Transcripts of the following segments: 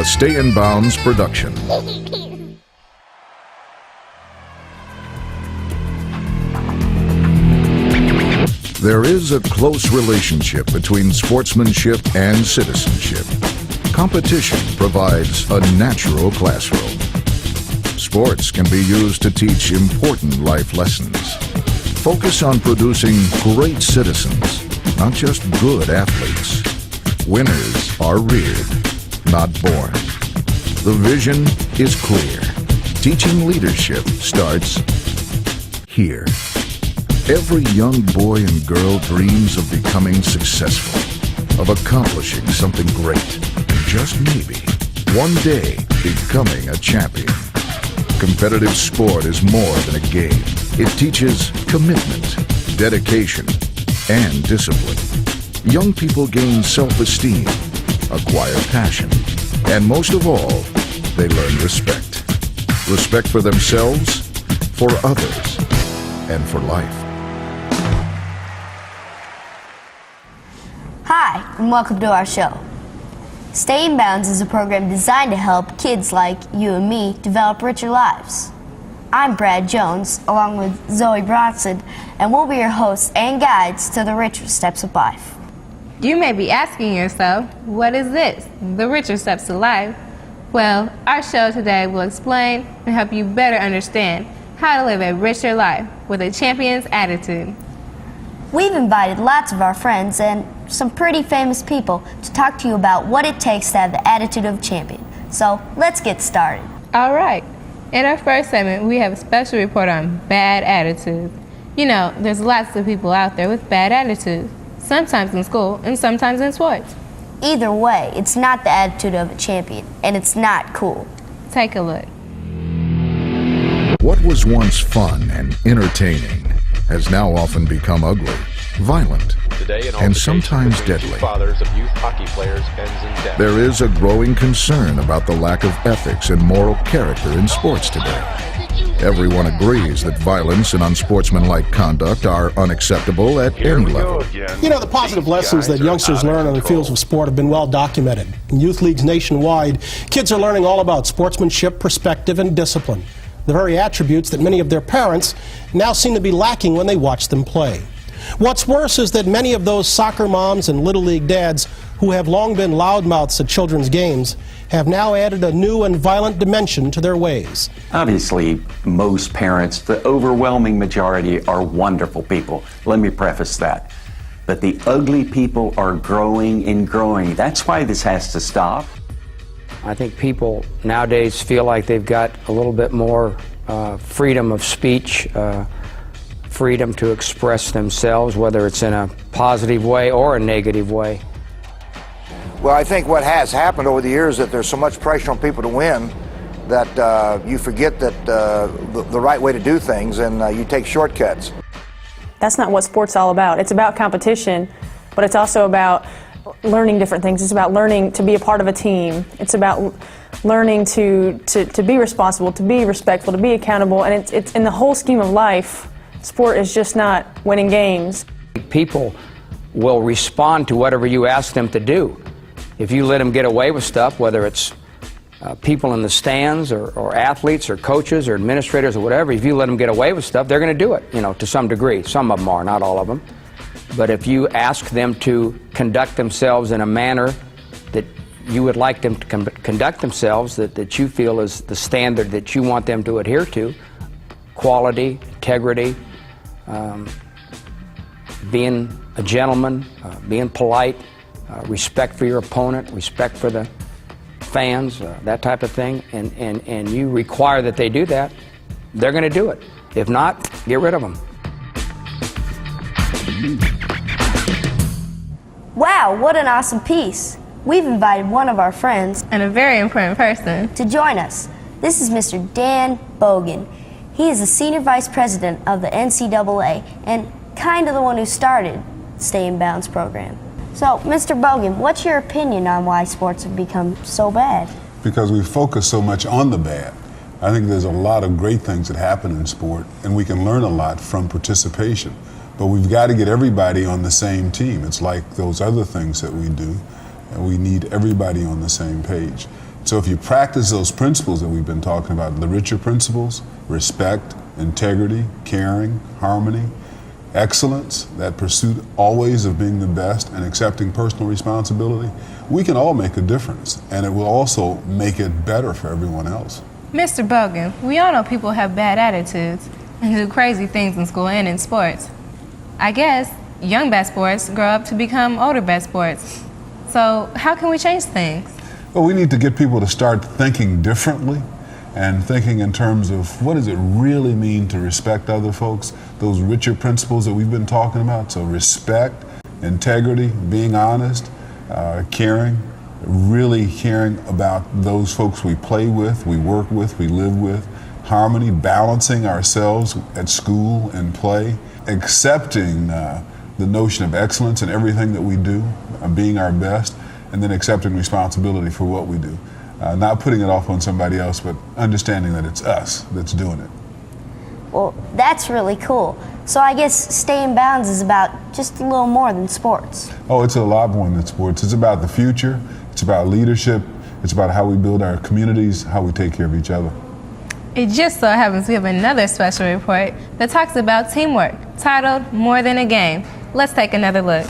Stay in Bounds production. There is a close relationship between sportsmanship and citizenship. Competition provides a natural classroom. Sports can be used to teach important life lessons. Focus on producing great citizens, not just good athletes. Winners are reared, not born. The vision is clear. Teaching leadership starts here. Every young boy and girl dreams of becoming successful, of accomplishing something great, and just maybe, one day, becoming a champion. Competitive sport is more than a game. It teaches commitment, dedication, and discipline. Young people gain self-esteem, acquire passion, and most of all, they learn respect. Respect for themselves, for others, and for life. Hi, and welcome to our show. Stay in Bounds is a program designed to help kids like you and me develop richer lives. I'm Brad Jones, along with Zoe Brytant, and we'll be your hosts and guides to the richer steps of life. You may be asking yourself, what is this, the richer steps of life? Well, our show today will explain and help you better understand how to live a richer life with a champion's attitude. We've invited lots of our friends and some pretty famous people to talk to you about what it takes to have the attitude of a champion. So let's get started. All right. In our first segment, we have a special report on bad attitudes. You know, there's lots of people out there with bad attitudes, sometimes in school and sometimes in sports. Either way, it's not the attitude of a champion, and it's not cool. Take a look. What was once fun and entertaining has now often become ugly, violent, and sometimes deadly. Fathers of youth hockey players ends in death. There is a growing concern about the lack of ethics and moral character in sports today. Everyone agrees that violence and unsportsmanlike conduct are unacceptable at any level. You know, the positive lessons that youngsters learn on the fields of sport have been well documented. In youth leagues nationwide, kids are learning all about sportsmanship, perspective, and discipline. The very attributes that many of their parents now seem to be lacking when they watch them play. What's worse is that many of those soccer moms and Little League dads who have long been loudmouths at children's games have now added a new and violent dimension to their ways. Obviously, most parents, the overwhelming majority, are wonderful people. Let me preface that. But the ugly people are growing and growing. That's why this has to stop. I think people nowadays feel like they've got a little bit more freedom of speech, freedom to express themselves, whether it's in a positive way or a negative way. Well, I think what has happened over the years is that there's so much pressure on people to win that you forget that the right way to do things, and you take shortcuts. That's not what sport's all about. It's about competition, but it's also about learning different things. It's about learning to be a part of a team. It's about learning to be responsible, to be respectful, to be accountable, and it's in the whole scheme of life. Sport is just not winning games. People will respond to whatever you ask them to do. If you let them get away with stuff, whether it's people in the stands or athletes or coaches or administrators or whatever, if you let them get away with stuff, they're going to do it, you know, to some degree. Some of them are, not all of them. But if you ask them to conduct themselves in a manner that you would like them to conduct themselves, that you feel is the standard that you want them to adhere to, quality, integrity, being a gentleman, being polite, respect for your opponent, respect for the fans, that type of thing, and you require that they do that, they're going to do it. If not, get rid of them. Wow, what an awesome piece. We've invited one of our friends And a very important person. to join us. This is Mr. Dan Bogan. He is the Senior Vice President of the NCAA and kind of the one who started the Stay in Bounds program. So, Mr. Bogan, what's your opinion on why sports have become so bad? Because we focus so much on the bad. I think there's a lot of great things that happen in sport, and we can learn a lot from participation. But we've got to get everybody on the same team. It's like those other things that we do, and we need everybody on the same page. So if you practice those principles that we've been talking about, the richer principles, respect, integrity, caring, harmony, excellence, that pursuit always of being the best and accepting personal responsibility, we can all make a difference, and it will also make it better for everyone else. Mr. Bogan, we all know people have bad attitudes and do crazy things in school and in sports. I guess young bad sports grow up to become older bad sports. So how can we change things? Well, we need to get people to start thinking differently and thinking in terms of what does it really mean to respect other folks, those richer principles that we've been talking about. So respect, integrity, being honest, caring, really caring about those folks we play with, we work with, we live with, harmony, balancing ourselves at school and play, accepting the notion of excellence in everything that we do, being our best, and then accepting responsibility for what we do. Not putting it off on somebody else, but understanding that it's us that's doing it. Well, that's really cool. So I guess Stay in Bounds is about just a little more than sports. Oh, it's a lot more than sports. It's about the future. It's about leadership. It's about how we build our communities, how we take care of each other. It just so happens we have another special report that talks about teamwork, titled More Than a Game. Let's take another look.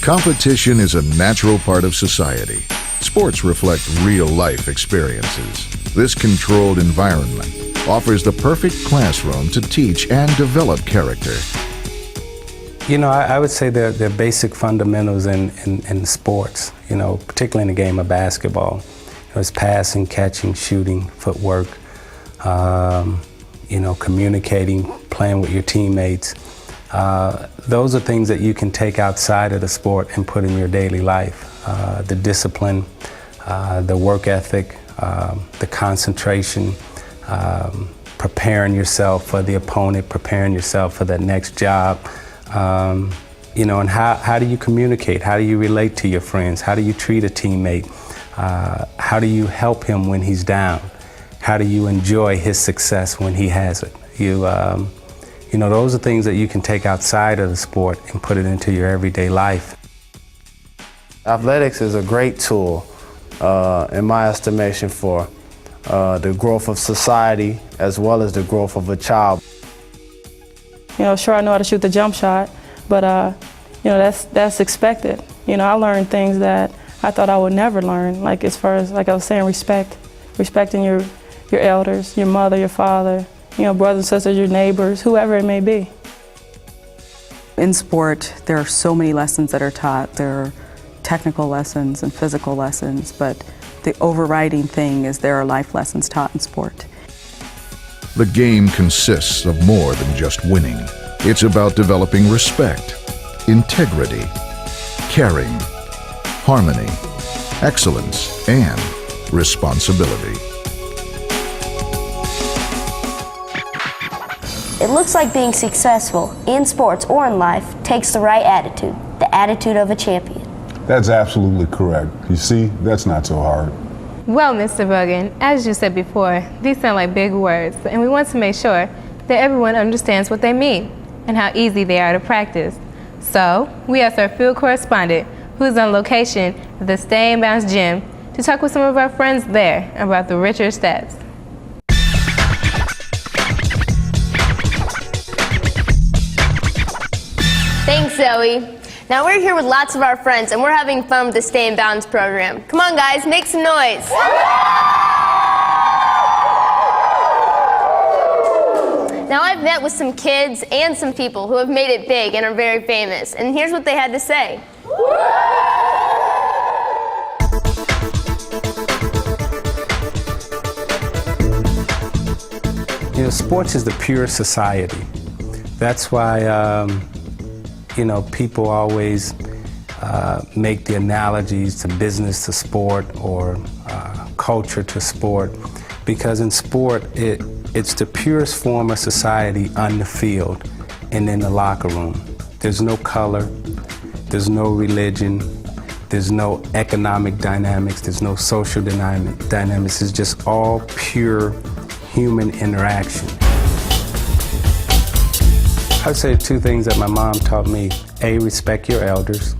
Competition is a natural part of society. Sports reflect real-life experiences. This controlled environment offers the perfect classroom to teach and develop character. You know, I would say they're basic fundamentals in sports, you know, particularly in the game of basketball. It's passing, catching, shooting, footwork, you know, communicating, playing with your teammates. Those are things that you can take outside of the sport and put in your daily life. The discipline, the work ethic, the concentration, preparing yourself for the opponent, preparing yourself for the next job. You know, and how do you communicate? How do you relate to your friends? How do you treat a teammate? How do you help him when he's down? How do you enjoy his success when he has it? You know, those are things that you can take outside of the sport and put it into your everyday life. Athletics is a great tool, in my estimation, for the growth of society as well as the growth of a child. You know, sure, I know how to shoot the jump shot, but you know, that's expected. You know, I learned things that I thought I would never learn, like as far as, like I was saying, respecting your elders, your mother, your father, you know, brothers and sisters, your neighbors, whoever it may be. In sport, there are so many lessons that are taught. There are technical lessons and physical lessons, but the overriding thing is there are life lessons taught in sport. The game consists of more than just winning. It's about developing respect, integrity, caring, harmony, excellence, and responsibility. It looks like being successful in sports or in life takes the right attitude, the attitude of a champion. That's absolutely correct. You see, that's not so hard. Well, Mr. Bogan, as you said before, these sound like big words, and we want to make sure that everyone understands what they mean and how easy they are to practice. So, we asked our field correspondent, who's on location at the Stay in Bounds gym, to talk with some of our friends there about the richer steps. Thanks, Zoe. Now we're here with lots of our friends, and we're having fun with the Stay in Bounds program. Come on, guys, make some noise. Now I've met with some kids and some people who have made it big and are very famous, and here's what they had to say. You know, sports is the pure society. That's why, you know, people always make the analogies to business to sport or culture to sport, because in sport, it's the purest form of society on the field and in the locker room. There's no color, there's no religion, there's no economic dynamics, there's no social dynamics. It's just all pure human interaction. I would say two things that my mom taught me. A, respect your elders,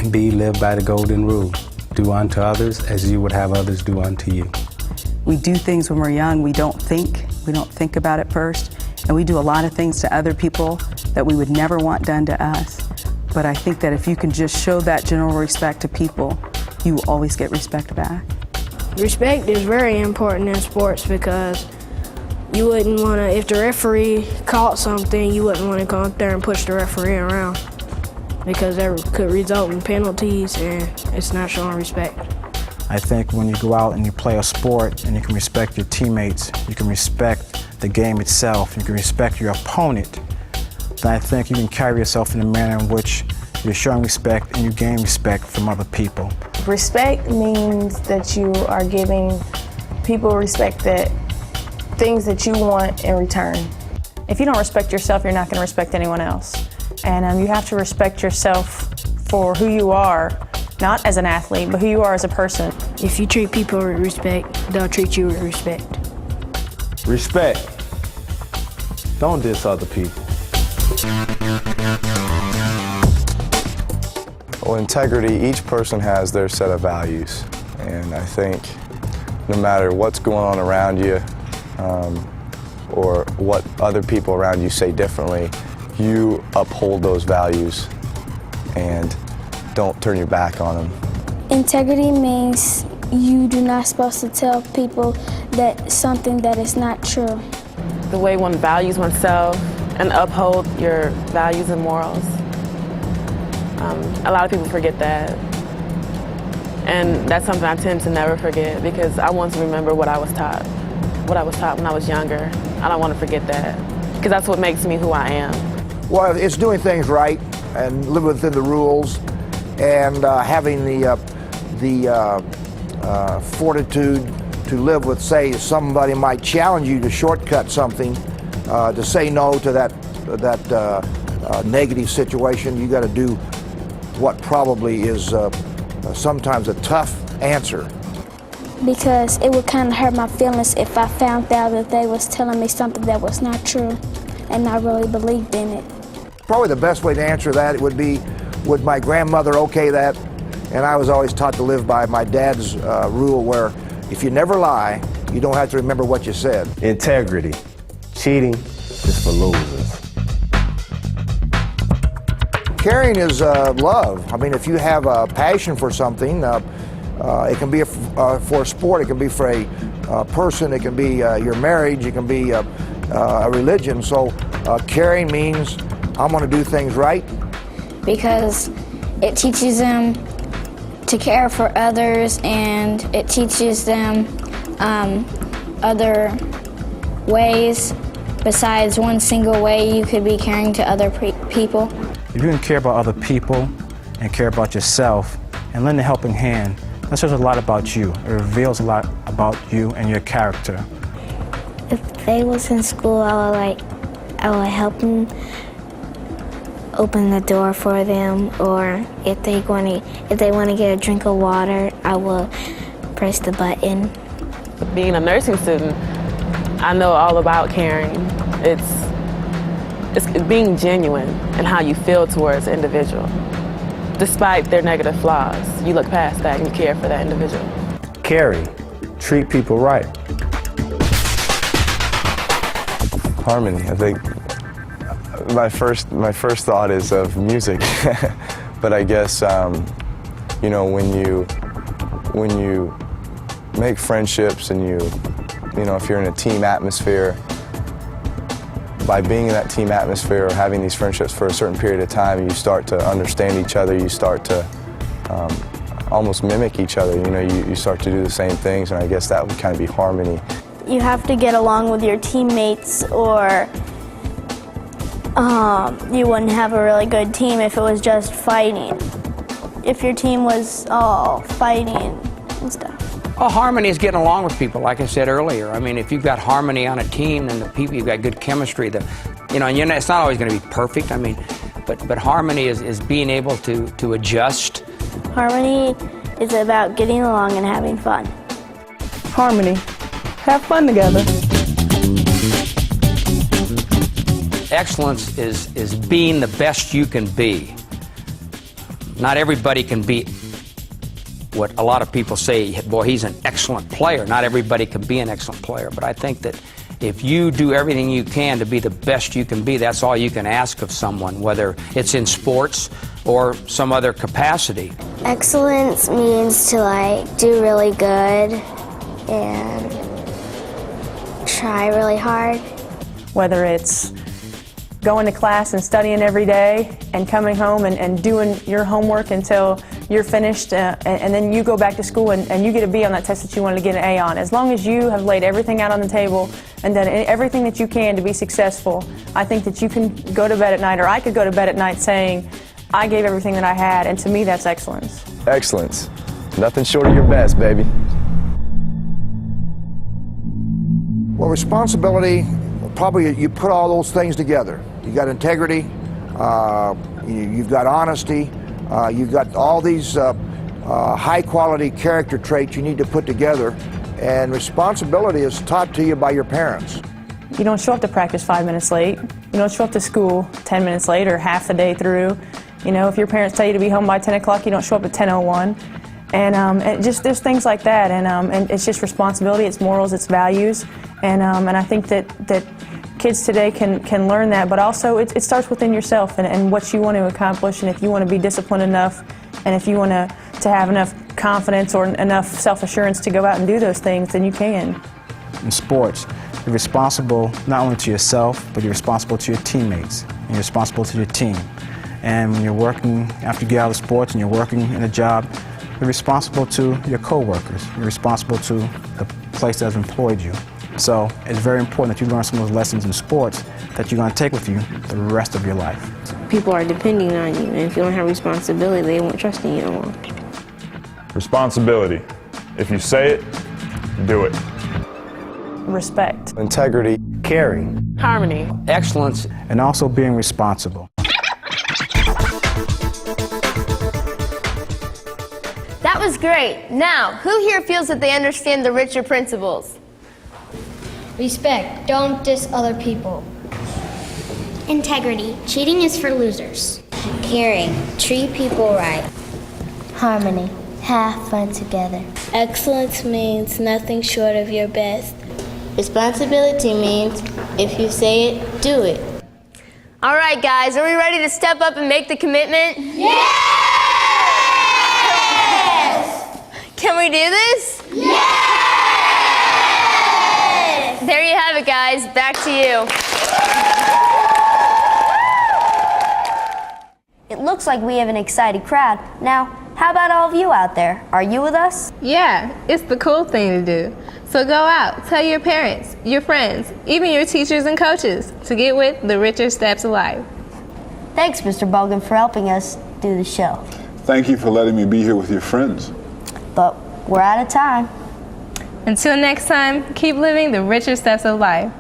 and B, live by the golden rule. Do unto others as you would have others do unto you. We do things when we're young, we don't think about it first, and we do a lot of things to other people that we would never want done to us. But I think that if you can just show that general respect to people, you will always get respect back. Respect is very important in sports because you wouldn't want to, if the referee caught something, you wouldn't want to go up there and push the referee around because that could result in penalties and it's not showing respect. I think when you go out and you play a sport and you can respect your teammates, you can respect the game itself, you can respect your opponent, then I think you can carry yourself in a manner in which you're showing respect and you gain respect from other people. Respect means that you are giving people respect, that things that you want in return. If you don't respect yourself, you're not going to respect anyone else. And you have to respect yourself for who you are, not as an athlete, but who you are as a person. If you treat people with respect, they'll treat you with respect. Respect. Don't diss other people. Well, integrity, each person has their set of values. And I think no matter what's going on around you or what other people around you say differently, you uphold those values and don't turn your back on them. Integrity means you do not supposed to tell people that something that is not true. The way one values oneself and uphold your values and morals. A lot of people forget that. And that's something I tend to never forget because I want to remember what I was taught when I was younger. I don't want to forget that because that's what makes me who I am. Well, it's doing things right and living within the rules and having the fortitude to live with, say, somebody might challenge you to shortcut something, to say no to that negative situation. You got to do what probably is sometimes a tough answer. Because it would kind of hurt my feelings if I found out that they was telling me something that was not true and I really believed in it. Probably the best way to answer that would be, would my grandmother okay that? And I was always taught to live by my dad's rule where if you never lie, you don't have to remember what you said. Integrity. Cheating is for losers. Caring is love. I mean, if you have a passion for something, it can be for a sport, it can be for a person, it can be your marriage, it can be a religion. So caring means I'm going to do things right. Because it teaches them to care for others and it teaches them other ways besides one single way you could be caring to other people. If you can care about other people and care about yourself and lend a helping hand, that shows a lot about you. It reveals a lot about you and your character. If they was in school, I would help them open the door for them, or if they want to get a drink of water, I will press the button. Being a nursing student, I know all about caring. It's being genuine in how you feel towards an individual. Despite their negative flaws, you look past that and you care for that individual. Caring. Treat people right. Harmony. I think my first thought is of music, but I guess you know, when you make friendships and you know, if you're in a team atmosphere, by being in that team atmosphere or having these friendships for a certain period of time, you start to understand each other, you start to almost mimic each other, you know, you start to do the same things, and I guess that would kind of be harmony. You have to get along with your teammates or you wouldn't have a really good team if it was just fighting. If your team was all fighting and stuff. Well, harmony is getting along with people, like I said earlier. I mean, if you've got harmony on a team, then the people, you've got good chemistry. You know, it's not always going to be perfect. I mean, but harmony is being able to adjust. Harmony is about getting along and having fun. Harmony. Have fun together. Excellence is being the best you can be. Not everybody can be what a lot of people say, boy, he's an excellent player. Not everybody can be an excellent player, but I think that if you do everything you can to be the best you can be, that's all you can ask of someone, whether it's in sports or some other capacity. Excellence means to like do really good and try really hard. Whether it's going to class and studying every day and coming home and doing your homework until you're finished and then you go back to school and you get a B on that test that you wanted to get an A on. As long as you have laid everything out on the table and done everything that you can to be successful, I think that you can go to bed at night, or I could go to bed at night saying, I gave everything that I had, and to me that's excellence. Excellence. Nothing short of your best, baby. Well, responsibility, probably you put all those things together. You got integrity, you've got honesty, you've got all these high-quality character traits you need to put together, and responsibility is taught to you by your parents. You don't show up to practice 5 minutes late. You don't show up to school 10 minutes late or half the day through. You know, if your parents tell you to be home by 10 o'clock, you don't show up at 10:01. And just there's things like that, and it's just responsibility, it's morals, it's values, and I think that kids today can learn that, but also it starts within yourself and what you want to accomplish, and if you want to be disciplined enough, and if you want to have enough confidence or enough self-assurance to go out and do those things, then you can. In sports, you're responsible not only to yourself, but you're responsible to your teammates, and you're responsible to your team. And when you're working, after you get out of sports and you're working in a job, you're responsible to your co-workers. You're responsible to the place that has employed you. So it's very important that you learn some of those lessons in sports that you're going to take with you the rest of your life. People are depending on you, and if you don't have responsibility, they won't trust in you no more. Responsibility. If you say it, do it. Respect. Integrity. Caring. Harmony. Excellence. And also being responsible. That was great. Now, who here feels that they understand the richer principles? Respect. Don't diss other people. Integrity. Cheating is for losers. Caring. Treat people right. Harmony. Have fun together. Excellence means nothing short of your best. Responsibility means if you say it, do it. All right, guys, are we ready to step up and make the commitment? Yes! Can we do this? Yes! There you have it, guys. Back to you. It looks like we have an excited crowd. Now, how about all of you out there? Are you with us? Yeah, it's the cool thing to do. So go out, tell your parents, your friends, even your teachers and coaches to get with the richer steps of life. Thanks, Mr. Bogan, for helping us do the show. Thank you for letting me be here with your friends. But we're out of time. Until next time, keep living the richer steps of life.